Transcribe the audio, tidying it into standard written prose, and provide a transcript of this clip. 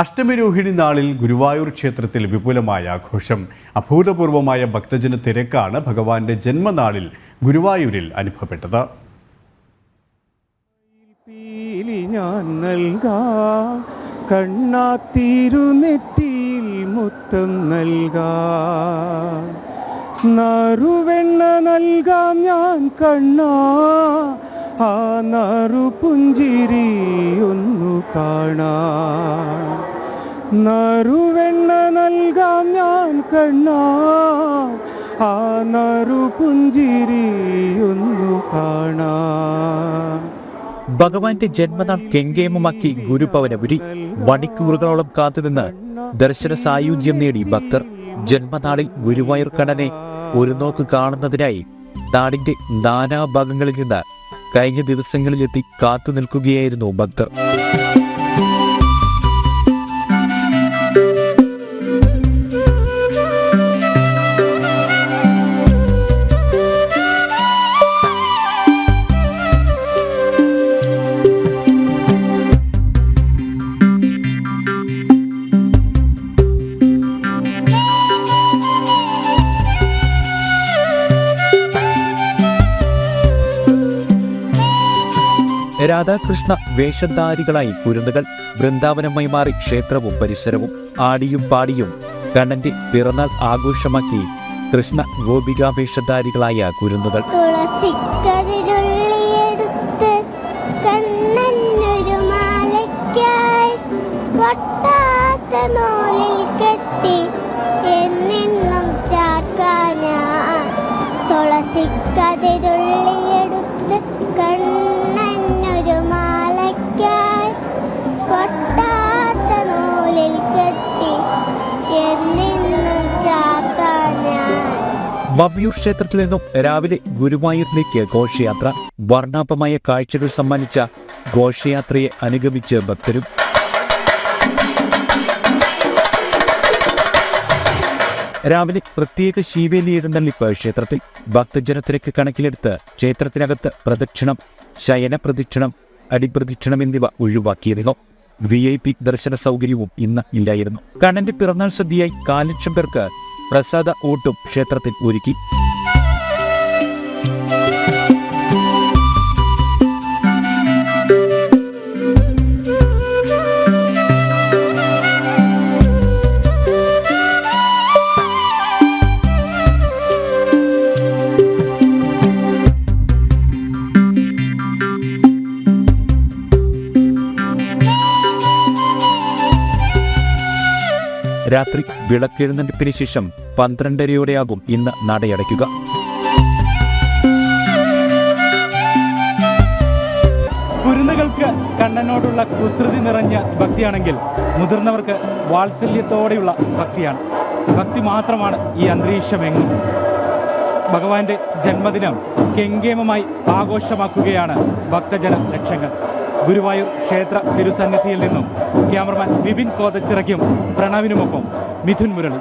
അഷ്ടമിരോഹിണി നാളിൽ ഗുരുവായൂർ ക്ഷേത്രത്തിൽ വിപുലമായ ആഘോഷം. അഭൂതപൂർവമായ ഭക്തജന തിരക്കാണ് ഭഗവാന്റെ ജന്മനാളിൽ ഗുരുവായൂരിൽ അനുഭവപ്പെട്ടത്. കണ്ണാത്തിരുനെറ്റിയിൽ മുത്തം നൽകാം, നറുവെണ്ണ നൽകാം ഞാൻ കണ്ണാ, ആ നറുപുഞ്ചിരി ഒന്നു കാണാം. നറുവെണ്ണ നൽകാം ഞാൻ കണ്ണാ, ആ നറുപുഞ്ചിരി ഒന്നു കാണാം. ഭഗവാന്റെ ജന്മനാൾ കെങ്കേമമാക്കി ഗുരുഭവനപുരി. മണിക്കൂറുകളോളം കാത്തുനിന്ന് ദർശന സായുജ്യം നേടി ഭക്തർ. ജന്മനാളിൽ ഗുരുവായൂർ കണ്ണനെ ഒരു നോക്ക് കാണുന്നതിനായി നാടിന്റെ നാനാഭാഗങ്ങളിൽ നിന്ന് കഴിഞ്ഞ ദിവസങ്ങളിലെത്തി കാത്തു നിൽക്കുകയായിരുന്നു ഭക്തർ. രാധാകൃഷ്ണ വേഷധാരികളായി കുരുന്നുകൾ വൃന്ദാവനമായി മാറി ക്ഷേത്രവും പരിസരവും ആടിയും പാടിയും കണ്ണന്റെ പിറന്നാൾ ആഘോഷമാക്കി കൃഷ്ണ ഗോപികാ വേഷധാരികളായ കുരുന്നുകൾ. വവ്യൂർ ക്ഷേത്രത്തിൽ നിന്നും രാവിലെ ഗുരുവായൂരിലേക്ക് ഘോഷയാത്ര. വർണ്ണാഭമായ കാഴ്ചകൾ സമ്മാനിച്ച ഘോഷയാത്രയെ അനുഗമിച്ച് ഭക്തരും. രാവിലെ പ്രത്യേക ശീവേലി എഴുന്നള്ളിപ്പ് ക്ഷേത്രത്തിൽ. ഭക്തജനത്തിരക്ക് കണക്കിലെടുത്ത് ക്ഷേത്രത്തിനകത്ത് പ്രദക്ഷിണം, ശയന പ്രദക്ഷിണം, അടിപ്രദക്ഷിണം എന്നിവ ഒഴിവാക്കിയിരുന്നു. VIP ദർശന സൗകര്യവും ഇന്ന് ഇല്ലായിരുന്നു. കണ്ണന്റെ പിറന്നാൾ സദ്യയായി 4 ലക്ഷം പേർക്ക് പ്രസാദ ഊട്ടും ക്ഷേത്രത്തിൽ ഒരുക്കി. രാത്രി വിളക്കെഴുന്നള്ളിപ്പിന് ശേഷം 12:30യോടെയാകും ഇന്ന് നടയടയ്ക്കുക. കുരുന്നുകൾക്ക് കണ്ണനോടുള്ള കുസൃതി നിറഞ്ഞ ഭക്തിയാണെങ്കിൽ മുതിർന്നവർക്ക് വാത്സല്യത്തോടെയുള്ള ഭക്തിയാണ്. ഭക്തി മാത്രമാണ് ഈ അന്തരീക്ഷമെങ്ങും. ഭഗവാന്റെ ജന്മദിനം കെങ്കേമമായി ആഘോഷമാക്കുകയാണ് ഭക്തജന ലക്ഷങ്ങൾ. ഗുരുവായൂർ ക്ഷേത്ര തിരുസന്നിധിയിൽ നിന്നും ക്യാമറമാൻ വിപിൻ കോതച്ചിറയ്ക്കും പ്രണവിനുമൊപ്പം മിഥുൻ മുരളി.